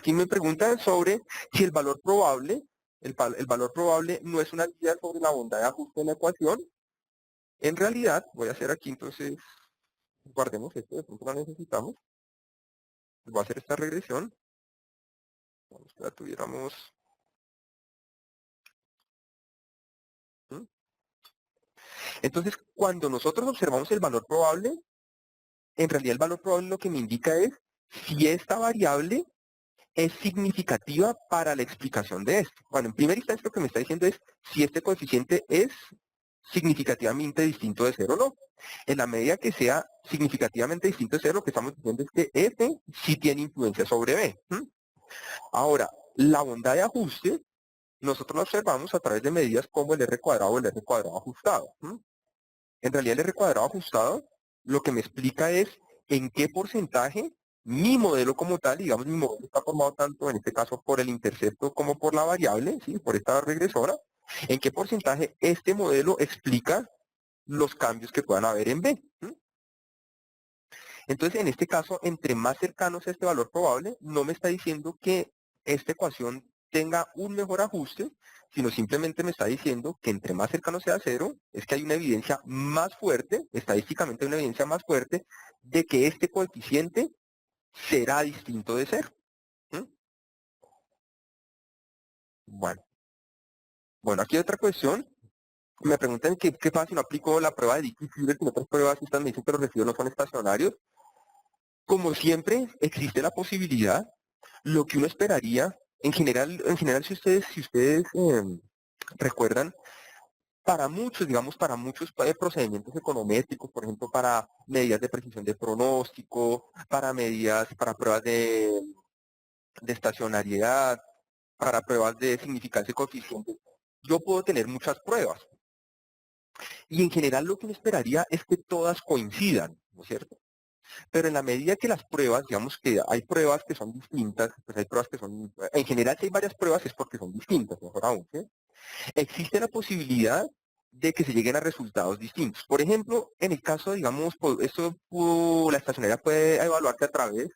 me preguntan sobre si el valor probable, el valor probable no es una guía sobre la bondad de ajuste en la ecuación. En realidad, voy a hacer aquí entonces, guardemos esto, de pronto lo necesitamos. Voy a hacer esta regresión. Vamos, que la tuviéramos. ¿Mm? Entonces, cuando nosotros observamos el valor probable, en realidad el valor probable lo que me indica es si esta variable es significativa para la explicación de esto. Bueno, en primera instancia lo que me está diciendo es si este coeficiente es significativamente distinto de cero o no. En la medida que sea significativamente distinto de cero, lo que estamos diciendo es que F sí tiene influencia sobre B. Ahora, la bondad de ajuste, nosotros la observamos a través de medidas como el R cuadrado o el R cuadrado ajustado. En realidad el R cuadrado ajustado lo que me explica es en qué porcentaje mi modelo como tal, digamos mi modelo está formado tanto en este caso por el intercepto como por la variable, ¿sí? Por esta regresora, en qué porcentaje este modelo explica los cambios que puedan haber en B. Entonces, en este caso, entre más cercanos a este valor probable, no me está diciendo que esta ecuación tenga un mejor ajuste, sino simplemente me está diciendo que entre más cercano sea a cero, es que hay una evidencia más fuerte, estadísticamente hay una evidencia más fuerte, de que este coeficiente será distinto de cero. ¿Mm? Bueno, aquí hay otra cuestión. Me preguntan qué pasa si no aplico la prueba de Dickey-Fielding, que en otras pruebas estas me dicen que los residuos no son estacionarios. Como siempre, existe la posibilidad, lo que uno esperaría, en general si ustedes recuerdan, para muchos, digamos, para muchos procedimientos econométricos, por ejemplo, para medidas de precisión de pronóstico, para pruebas de estacionariedad, para pruebas de significancia de coeficientes, yo puedo tener muchas pruebas. Y en general lo que uno esperaría es que todas coincidan, ¿no es cierto? Pero en la medida que las pruebas, digamos que hay pruebas que son distintas, pues hay pruebas que son, en general si hay varias pruebas es porque son distintas, mejor aún, ¿sí? Existe la posibilidad de que se lleguen a resultados distintos. Por ejemplo, en el caso, digamos, la estacionaria puede evaluarse a través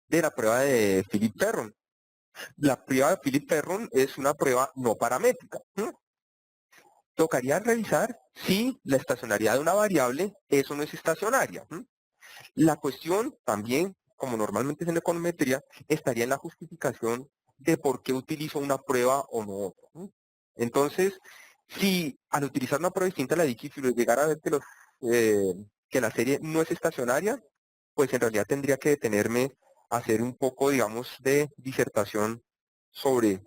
de la prueba de Philip-Perron. La prueba de Philip-Perron es una prueba no paramétrica. Tocaría revisar si la estacionariedad de una variable es o no es estacionaria. La cuestión también, como normalmente es en econometría, estaría en la justificación de por qué utilizo una prueba o no otra. Entonces, si al utilizar una prueba distinta a la de Dickey-Fielding llegara a ver que la serie no es estacionaria, pues en realidad tendría que detenerme a hacer un poco, digamos, de disertación sobre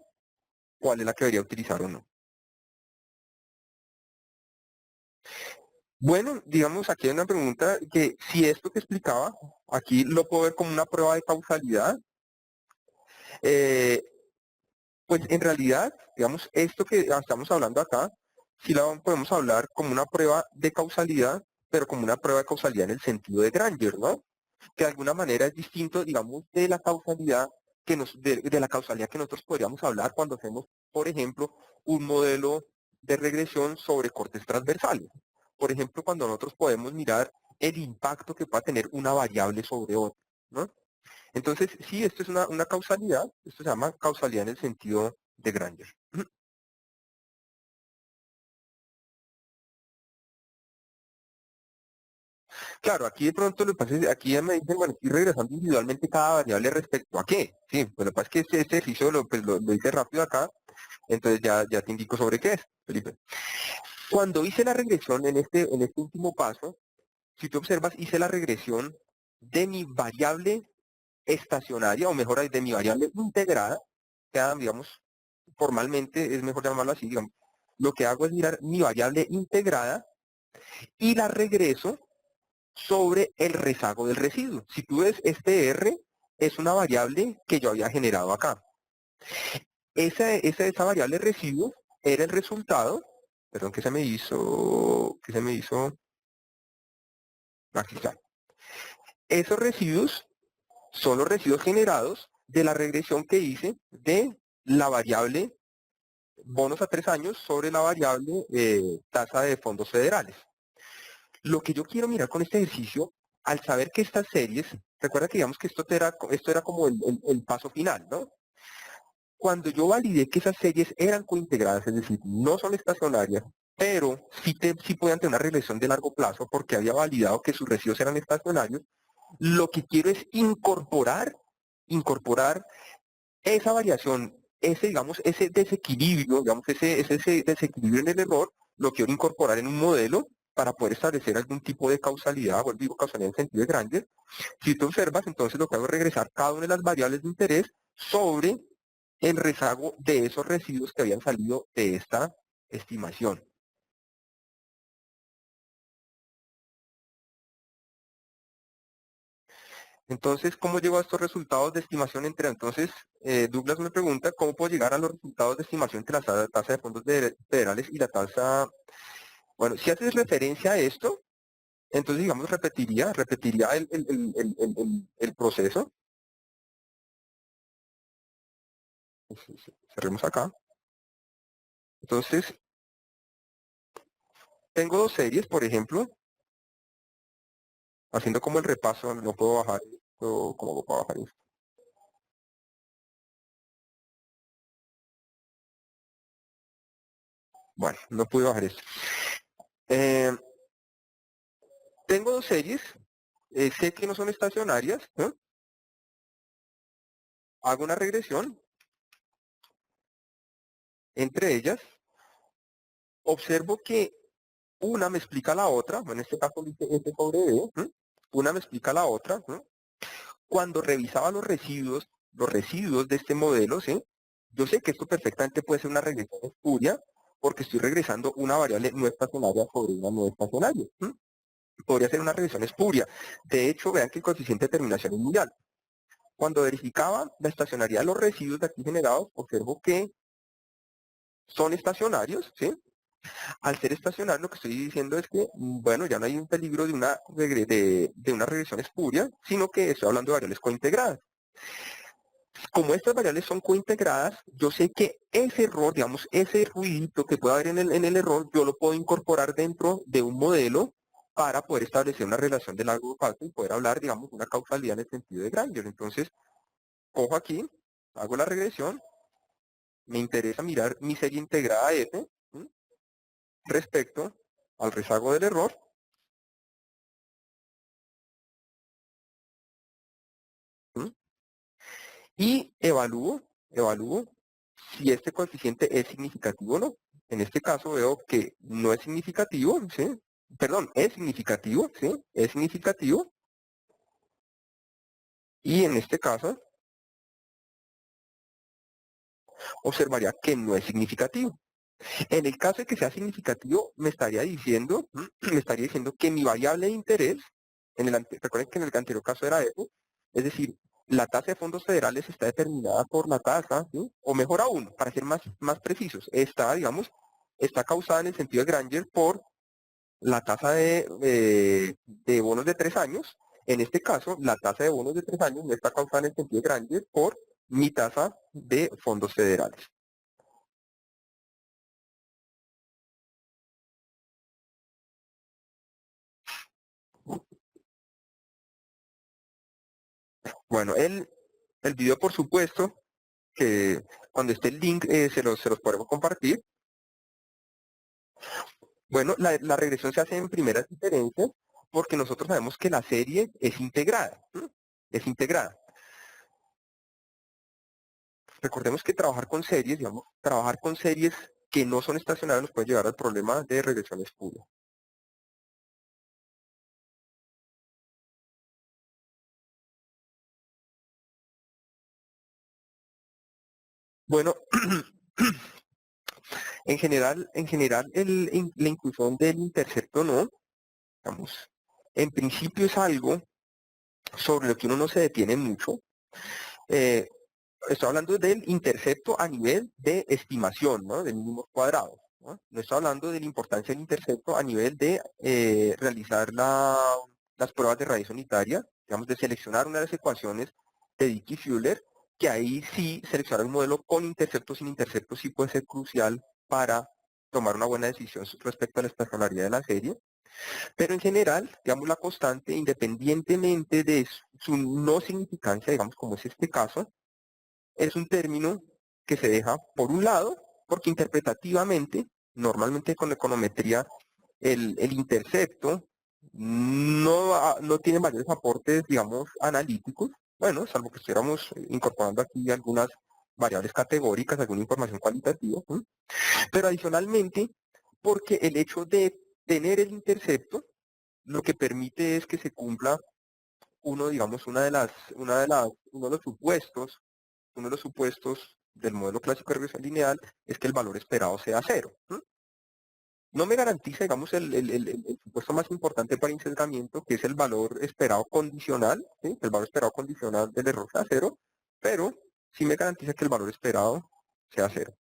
cuál es la que debería utilizar o no. Bueno, digamos, aquí hay una pregunta que si esto que explicaba, aquí lo puedo ver como una prueba de causalidad. Eh, Pues en realidad, digamos, esto que estamos hablando acá, sí la podemos hablar como una prueba de causalidad, pero como una prueba de causalidad en el sentido de Granger, ¿no? Que de alguna manera es distinto, digamos, de la causalidad de la causalidad que nosotros podríamos hablar cuando hacemos, por ejemplo, un modelo de regresión sobre cortes transversales. Por ejemplo, cuando nosotros podemos mirar el impacto que pueda tener una variable sobre otra, ¿no? Entonces, sí, esto es una causalidad, esto se llama causalidad en el sentido de Granger. Claro, aquí de pronto lo que pasa es que aquí ya me dicen, bueno, estoy regresando individualmente cada variable respecto a qué. Sí, pues lo que pasa es que este ejercicio lo hice rápido acá, entonces ya te indico sobre qué es, Felipe. Cuando hice la regresión en este último paso, si tú observas, hice la regresión de mi variable estacionaria, o mejor, de mi variable integrada, que digamos, formalmente es mejor llamarlo así, digamos. Lo que hago es mirar mi variable integrada y la regreso sobre el rezago del residuo. Si tú ves, este R es una variable que yo había generado acá. Esa variable residuo era el resultado, perdón, aquí está. Esos residuos son los residuos generados de la regresión que hice de la variable bonos a 3 años sobre la variable tasa de fondos federales. Lo que yo quiero mirar con este ejercicio, al saber que estas series Recuerda que digamos que esto era como el paso final, ¿no? Cuando yo validé que esas series eran cointegradas, es decir, no son estacionarias, pero sí podían tener una regresión de largo plazo porque había validado que sus residuos eran estacionarios, lo que quiero es incorporar esa variación, digamos, ese desequilibrio, digamos, ese desequilibrio en el error, lo quiero incorporar en un modelo para poder establecer algún tipo de causalidad, o digo causalidad en sentido de Granger. Si tú observas, entonces lo que hago es regresar cada una de las variables de interés sobre el rezago de esos residuos que habían salido de esta estimación. Entonces, ¿cómo llego a estos resultados de estimación entre, entonces, Douglas me pregunta, ¿cómo puedo llegar a los resultados de estimación entre la tasa de fondos federales y la tasa? Bueno, si haces referencia a esto, entonces, digamos, repetiría el proceso. Cerremos acá. Entonces, tengo dos series, por ejemplo, haciendo como el repaso, no puedo bajar esto, ¿cómo puedo bajar esto? Bueno, no pude bajar esto. Tengo dos series, sé que no son estacionarias, ¿no? Hago una regresión entre ellas, observo que una me explica la otra, en este caso dice S sobre D, ¿no? Una me explica la otra, ¿no? Cuando revisaba los residuos de este modelo, ¿sí? Yo sé que esto perfectamente puede ser una regresión espuria, porque estoy regresando una variable no estacionaria sobre una no estacionaria. ¿Sí? Podría ser una regresión espuria. De hecho, vean que el coeficiente de terminación es muy alto. Cuando verificaba la estacionalidad de los residuos de aquí generados, observo que son estacionarios, ¿sí? Al ser estacionario, lo que estoy diciendo es que, bueno, ya no hay un peligro de una regresión espuria, sino que estoy hablando de variables cointegradas. Como estas variables son cointegradas, yo sé que ese error, digamos, ese ruidito que puede haber en el error, yo lo puedo incorporar dentro de un modelo para poder establecer una relación de largo plazo y poder hablar, digamos, de una causalidad en el sentido de Granger. Entonces, cojo aquí, hago la regresión, me interesa mirar mi serie integrada F respecto al rezago del error. ¿Sí? Y evalúo si este coeficiente es significativo o no. En este caso veo que no es significativo, ¿sí? Perdón, es significativo, ¿sí? Es significativo. Y en este caso observaría que no es significativo. En el caso de que sea significativo, me estaría diciendo, me estaría diciendo que mi variable de interés, recuerden que en el anterior caso era eso, es decir, la tasa de fondos federales está determinada por la tasa, ¿sí? O mejor aún, para ser más precisos, está, digamos, está causada en el sentido de Granger por la tasa de bonos de 3 años. En este caso, la tasa de bonos de 3 años no está causada en el sentido de Granger por mi tasa de fondos federales. Bueno, el video, por supuesto, que cuando esté el link se los podemos compartir. Bueno, la regresión se hace en primeras diferencias porque nosotros sabemos que la serie es integrada. ¿Sí? Es integrada. Recordemos que trabajar con series, digamos, trabajar con series que no son estacionarias nos puede llevar al problema de regresión espuria. Bueno, en general la inclusión del intercepto no, digamos, en principio es algo sobre lo que uno no se detiene mucho. Eh, Estoy hablando del intercepto a nivel de estimación, ¿no? De mínimos cuadrados. No estoy hablando de la importancia del intercepto a nivel de realizar las pruebas de raíz unitaria, digamos, de seleccionar una de las ecuaciones de Dickey-Fuller, que ahí sí seleccionar un modelo con intercepto sin intercepto sí puede ser crucial para tomar una buena decisión respecto a la estacionalidad de la serie. Pero en general, digamos, la constante, independientemente de su no significancia, digamos, como es este caso, es un término que se deja por un lado, porque interpretativamente, normalmente con la econometría, el intercepto no tiene mayores aportes, digamos, analíticos, bueno, salvo que estuviéramos incorporando aquí algunas variables categóricas, alguna información cualitativa, ¿sí? Pero adicionalmente, porque el hecho de tener el intercepto, lo que permite es que se cumpla digamos, uno de los supuestos, del modelo clásico de regresión lineal es que el valor esperado sea cero. ¿Sí? No me garantiza, digamos, el supuesto más importante para insesgamiento, que es el valor esperado condicional, ¿sí? El valor esperado condicional del error sea cero, pero sí me garantiza que el valor esperado sea cero.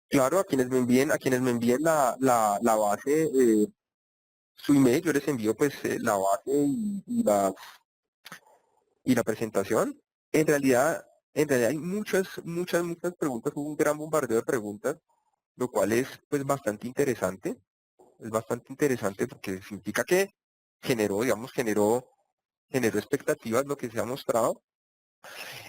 Claro, a quienes me envíen la base, su email, yo les envío pues la base y la presentación. En realidad, en realidad hay muchas preguntas, hubo un gran bombardeo de preguntas, lo cual es pues bastante interesante porque significa que generó expectativas lo que se ha mostrado.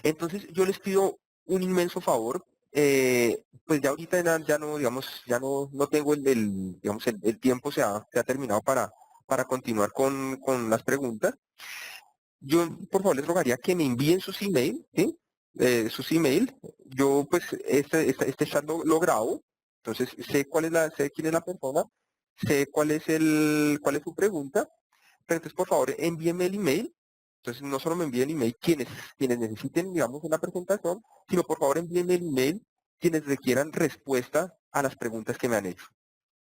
Entonces yo les pido un inmenso favor, pues ya ahorita ya no, digamos, no tengo digamos, el tiempo se ha terminado para continuar con las preguntas. Yo, por favor, les rogaría que me envíen sus email, ¿sí? Sus email. Yo, pues, este chat lo grabo. Entonces, sé quién es la persona, sé cuál es su pregunta. Pero entonces, por favor, envíenme el email. Entonces, no solo me envíen email quienes necesiten, digamos, una presentación, sino por favor envíenme el email quienes requieran respuesta a las preguntas que me han hecho.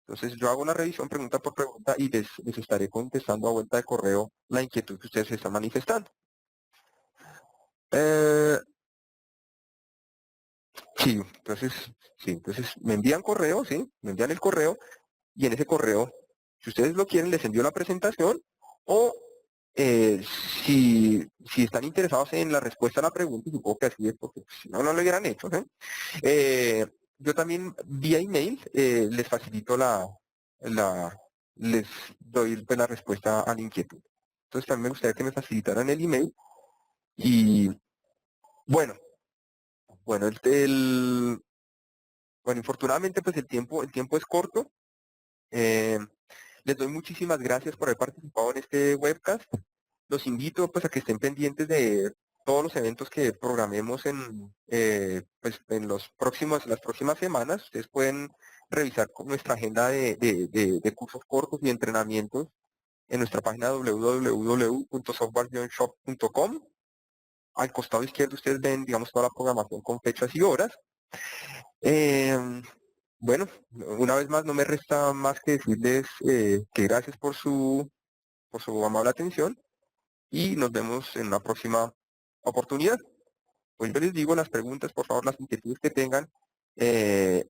Entonces yo hago una revisión pregunta por pregunta y les estaré contestando a vuelta de correo la inquietud que ustedes están manifestando. Eh, sí, entonces me envían correo, ¿sí? Me envían el correo y en ese correo, si ustedes lo quieren, les envío la presentación o eh, si están interesados en la respuesta a la pregunta, y supongo que así es porque si no, no lo hubieran hecho, ¿sí? Eh, yo también vía email les facilito les doy pues, la respuesta a la inquietud. Entonces también me gustaría que me facilitaran el email y bueno, bueno, bueno, infortunadamente pues el tiempo es corto. Eh, les doy muchísimas gracias por haber participado en este webcast. Los invito pues a que estén pendientes de todos los eventos que programemos pues, en las próximas semanas. Ustedes pueden revisar con nuestra agenda de cursos cortos y entrenamientos en nuestra página www.softwareshop.com. Al costado izquierdo ustedes ven, digamos, toda la programación con fechas y horas. Em, bueno, una vez más no me resta más que decirles que gracias por su amable atención y nos vemos en una próxima oportunidad. Pues yo les digo las preguntas, por favor, las inquietudes que tengan, eh,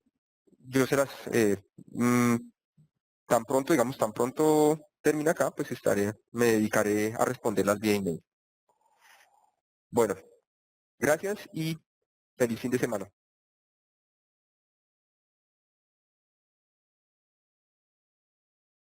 yo se las, tan pronto termine acá, pues me dedicaré a responderlas vía email. Bueno, gracias y feliz fin de semana.